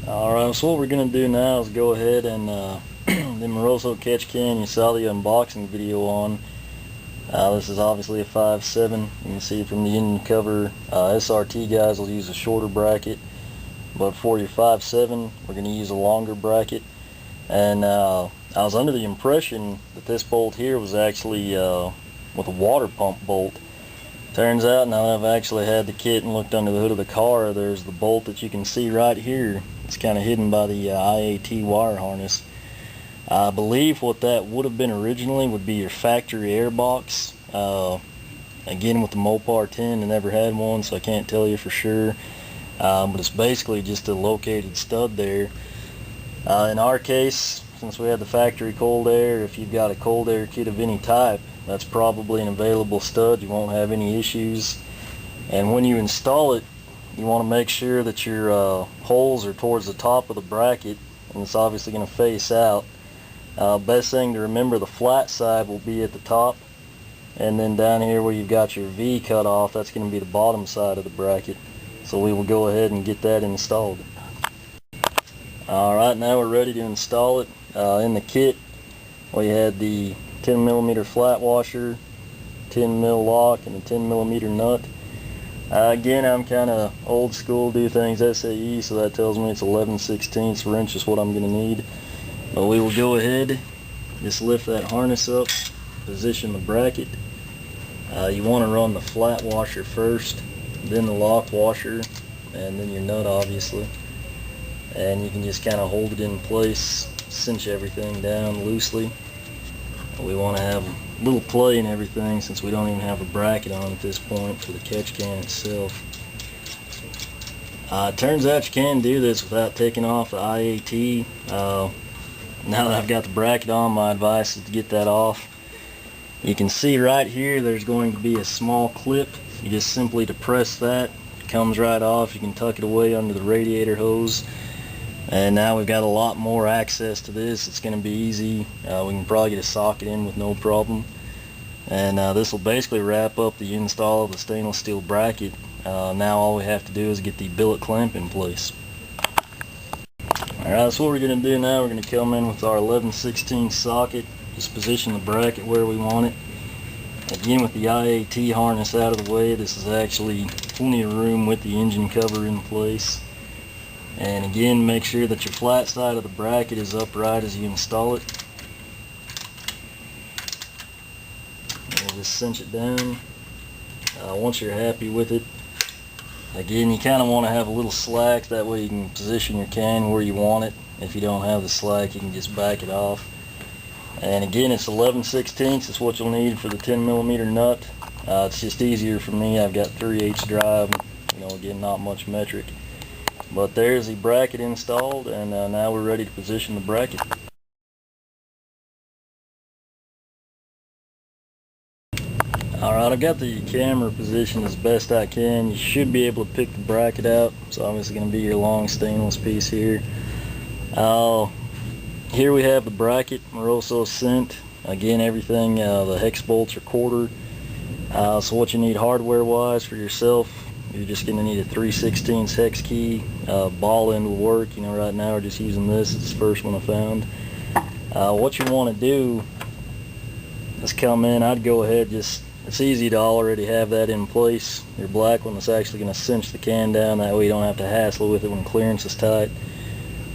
Alright, so what we're going to do now is go ahead and the Moroso catch can you saw the unboxing video on. This is obviously a 5.7. You can see from the engine cover, SRT guys will use a shorter bracket, but for your 5.7 we're going to use a longer bracket. And I was under the impression that this bolt here was actually with a water pump bolt. Turns out, now that I've actually had the kit and looked under the hood of the car, there's the bolt that you can see right here. It's kind of hidden by the IAT wire harness. I believe what that would have been originally would be your factory air box. Again, with the Mopar 10, I never had one, so I can't tell you for sure. But it's basically just a located stud there. In our case, since we had the factory cold air, if you've got a cold air kit of any type, that's probably an available stud. You won't have any issues. And when you install it, you want to make sure that your holes are towards the top of the bracket, and it's obviously going to face out. Best thing to remember, the flat side will be at the top, and then down here where you've got your V cut off, that's going to be the bottom side of the bracket. So we will go ahead and get that installed. Alright, now we're ready to install it. In the kit we had the 10mm flat washer, 10mm lock, and a 10mm nut. Again, I'm kind of old school, do things SAE, so that tells me it's 11/16 wrench is what I'm going to need. But we will go ahead, just lift that harness up, position the bracket. You want to run the flat washer first, then the lock washer, and then your nut obviously. And you can just kind of hold it in place, cinch everything down loosely. We want to have a little play and everything, since we don't even have a bracket on at this point for the catch can itself. It turns out you can do this without taking off the IAT. Now that I've got the bracket on, my advice is to get that off. You can see right here there's going to be a small clip. You just simply depress that, it comes right off. You can tuck it away under the radiator hose. And now we've got a lot more access to this. It's going to be easy. We can probably get a socket in with no problem. And this will basically wrap up the install of the stainless steel bracket. Now all we have to do is get the billet clamp in place. Alright, so what we're going to do now, we're going to come in with our 11/16 socket. Just position the bracket where we want it. Again, with the IAT harness out of the way, this is actually plenty of room with the engine cover in place. And again, make sure that your flat side of the bracket is upright as you install it. And just cinch it down. Once you're happy with it, again, you kind of want to have a little slack, that way you can position your can where you want it. If you don't have the slack, you can just back it off. And again, it's 11/16 is what you'll need for the 10mm nut. It's just easier for me. I've got 3/8 drive, again, not much metric. But there's the bracket installed, and now we're ready to position the bracket. Alright, I've got the camera positioned as best I can. You should be able to pick the bracket out. It's obviously going to be your long stainless piece here. Here we have the bracket, Moroso sent. Again, everything, the hex bolts are quartered. So what you need hardware wise for yourself, you're just going to need a 3/16 hex key. Ball end will work. Right now we're just using this. It's the first one I found. What you want to do is come in. I'd go ahead, it's easy to already have that in place. Your black one is actually going to cinch the can down. That way you don't have to hassle with it when clearance is tight.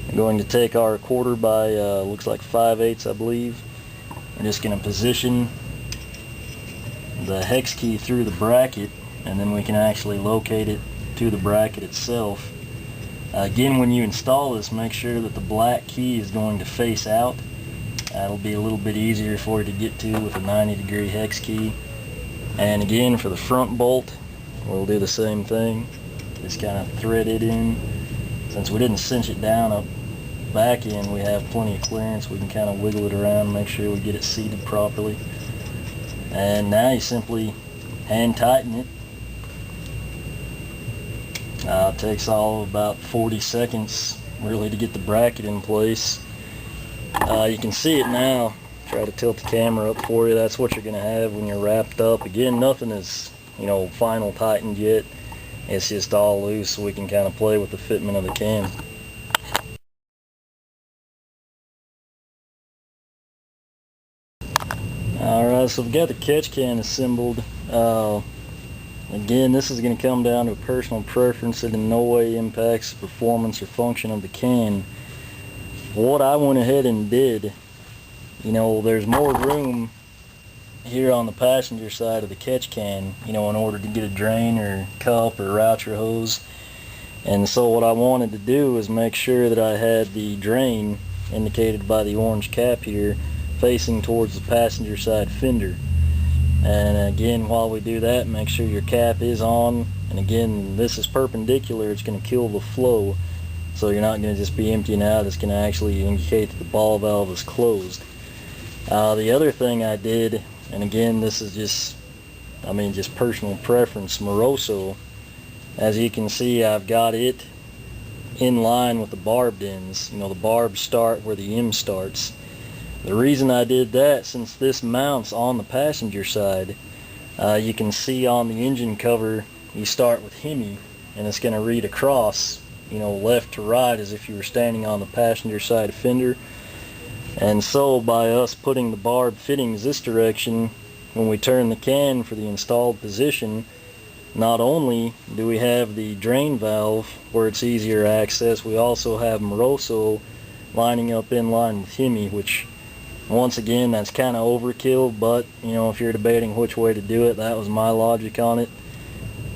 I'm going to take our quarter by, looks like 5/8 I believe. We're just going to position the hex key through the bracket, and then we can actually locate it to the bracket itself. Again, when you install this, make sure that the black key is going to face out. That'll be a little bit easier for you to get to with a 90-degree hex key. And again, for the front bolt, we'll do the same thing. Just kind of thread it in. Since we didn't cinch it down up back in, we have plenty of clearance. We can kind of wiggle it around, make sure we get it seated properly. And now you simply hand tighten it. It takes all of about 40 seconds really to get the bracket in place. You can see it now. Try to tilt the camera up for you. That's what you're going to have when you're wrapped up. Again, nothing is final tightened yet. It's just all loose, so we can kind of play with the fitment of the can. So we've got the catch can assembled. Again, this is going to come down to personal preference. It in no way impacts the performance or function of the can. What I went ahead and did, there's more room here on the passenger side of the catch can, in order to get a drain or cup or router hose. And so what I wanted to do was make sure that I had the drain, indicated by the orange cap here, facing towards the passenger side fender. And again, while we do that, make sure your cap is on. And again, this is perpendicular. It's going to kill the flow, so you're not going to just be emptying out. It's going to actually indicate that the ball valve is closed. The other thing I did, and again, this is just personal preference, Moroso. As you can see, I've got it in line with the barbed ends. The barbs start where the M starts. The reason I did that, since this mounts on the passenger side, you can see on the engine cover, you start with HEMI, and it's going to read across, left to right, as if you were standing on the passenger side fender. And so by us putting the barb fittings this direction, when we turn the can for the installed position, not only do we have the drain valve where it's easier access, we also have Moroso lining up in line with HEMI, which once again, that's kind of overkill, but if you're debating which way to do it, that was my logic on it.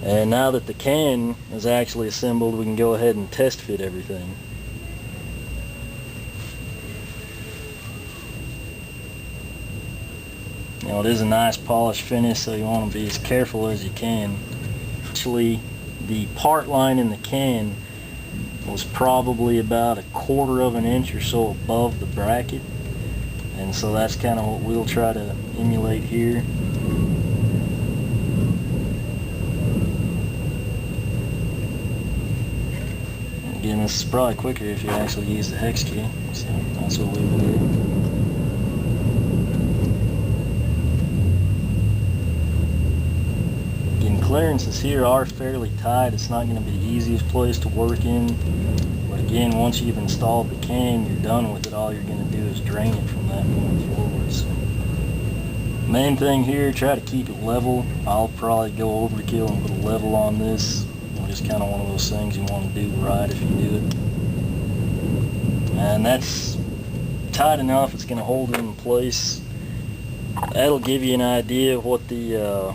And now that the can is actually assembled, we can go ahead and test fit everything. It is a nice polished finish, so you want to be as careful as you can. Actually, the part line in the can was probably about 1/4 of an inch or so above the bracket. And so that's kind of what we'll try to emulate here. And again, this is probably quicker if you actually use the hex key. So that's what we will do. Again, clearances here are fairly tight. It's not going to be the easiest place to work in. But again, once you've installed the can, you're done with it. All you're going to do is drain it from that point forward. So, main thing here, try to keep it level. I'll probably go overkill and put a level on this. It's kind of one of those things you want to do right if you do it. And that's tight enough, it's going to hold it in place. That'll give you an idea of what the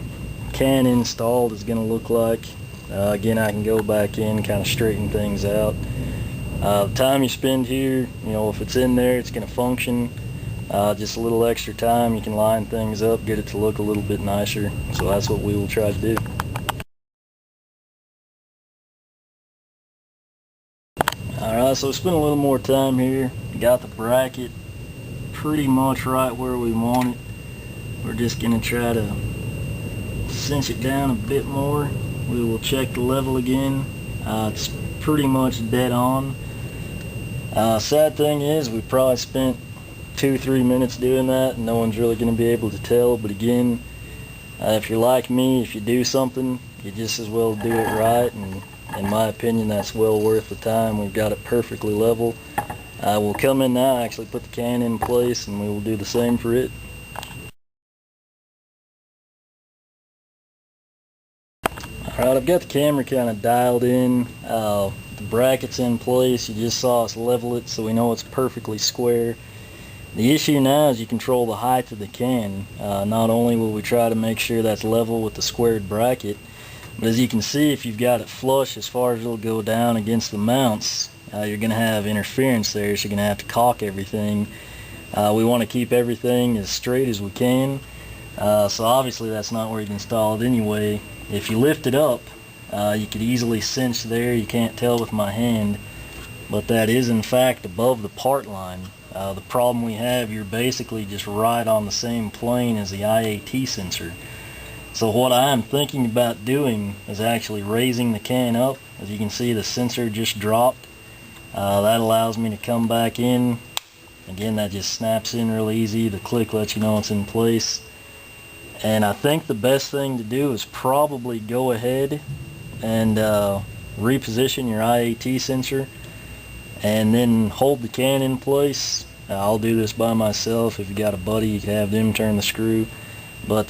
can installed is going to look like. Again, I can go back in, kind of straighten things out. The time you spend here, if it's in there, it's going to function. Just a little extra time, you can line things up, get it to look a little bit nicer. So that's what we will try to do. Alright, so spend a little more time here. Got the bracket pretty much right where we want it. We're just going to try to cinch it down a bit more. We will check the level again. It's pretty much dead on. Sad thing is, we probably spent 2-3 minutes doing that, and no one's really going to be able to tell. But again, if you're like me, if you do something, you just as well do it right, and in my opinion, that's well worth the time. We've got it perfectly level. We'll come in now, actually put the can in place, and we will do the same for it. Alright, I've got the camera kind of dialed in. The bracket's in place. You just saw us level it, so we know it's perfectly square. The issue now is you control the height of the can. Not only will we try to make sure that's level with the squared bracket, but as you can see, if you've got it flush as far as it'll go down against the mounts, you're going to have interference there, so you're going to have to caulk everything. We want to keep everything as straight as we can. So obviously that's not where you can install it anyway. If you lift it up, you could easily cinch there. You can't tell with my hand, but that is in fact above the part line. The problem we have, you're basically just right on the same plane as the IAT sensor. So what I am thinking about doing is actually raising the can up. As you can see, the sensor just dropped. That allows me to come back in. Again, that just snaps in real easy. The click lets you know it's in place. And I think the best thing to do is probably go ahead and reposition your IAT sensor and then hold the can in place. I'll do this by myself. If you got a buddy, you can have them turn the screw. But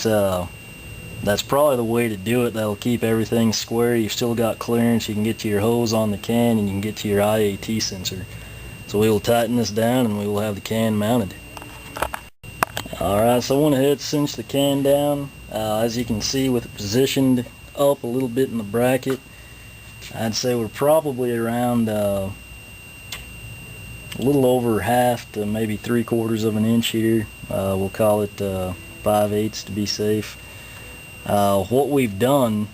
that's probably the way to do it. That'll keep everything square. You've still got clearance. You can get to your hose on the can, and you can get to your IAT sensor. So we will tighten this down, and we will have the can mounted. Alright, so I went ahead and cinched the can down. As you can see, with it positioned up a little bit in the bracket, I'd say we're probably around a little over half to maybe 3/4 of an inch here. We'll call it 5/8 to be safe. What we've done,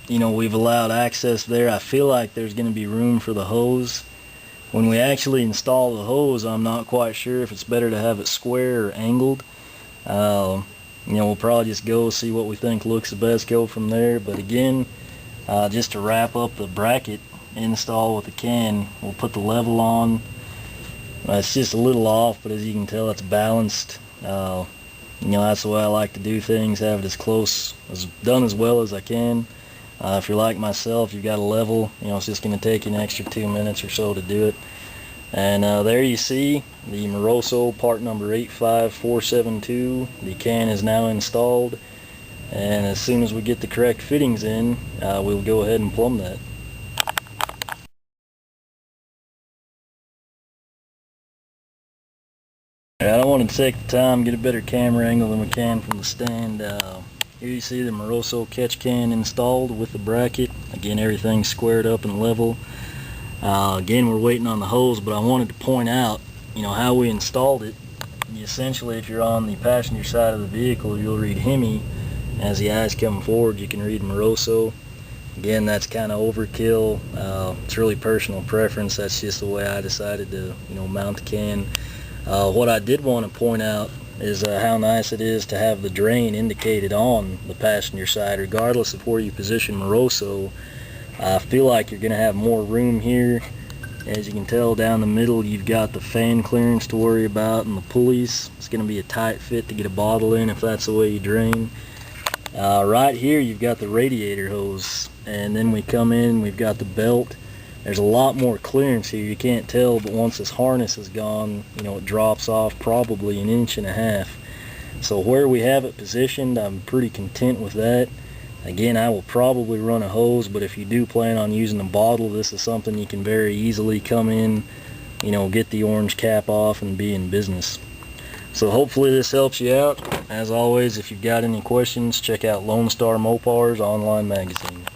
we've allowed access there. I feel like there's going to be room for the hose. When we actually install the hose, I'm not quite sure if it's better to have it square or angled. We'll probably just go see what we think looks the best, go from there. But again, just to wrap up the bracket install with the can, we'll put the level on. It's just a little off, but as you can tell, it's balanced. That's the way I like to do things, have it as close, done as well as I can. If you're like myself, you've got a level, it's just going to take you an extra 2 minutes or so to do it. And there you see the Moroso part number 85472. The can is now installed, and as soon as we get the correct fittings in, we'll go ahead and plumb that. I don't want to take the time, get a better camera angle than we can from the stand. Here you see the Moroso catch can installed with the bracket. Again, everything's squared up and level. Again, we're waiting on the hose, but I wanted to point out, how we installed it. Essentially, if you're on the passenger side of the vehicle, you'll read HEMI. As the eyes come forward, you can read Moroso. Again, that's kind of overkill. It's really personal preference. That's just the way I decided to, mount the can. What I did want to point out is how nice it is to have the drain indicated on the passenger side, regardless of where you position Moroso. I feel like you're going to have more room here. As you can tell, down the middle you've got the fan clearance to worry about and the pulleys. It's going to be a tight fit to get a bottle in if that's the way you drain. Right here you've got the radiator hose, and then we come in, we've got the belt. There's a lot more clearance here. You can't tell, but once this harness is gone, it drops off probably 1.5 inches. So where we have it positioned, I'm pretty content with that. Again, I will probably run a hose, but if you do plan on using a bottle, this is something you can very easily come in, get the orange cap off and be in business. So hopefully this helps you out. As always, if you've got any questions, check out Star Mopars online magazine.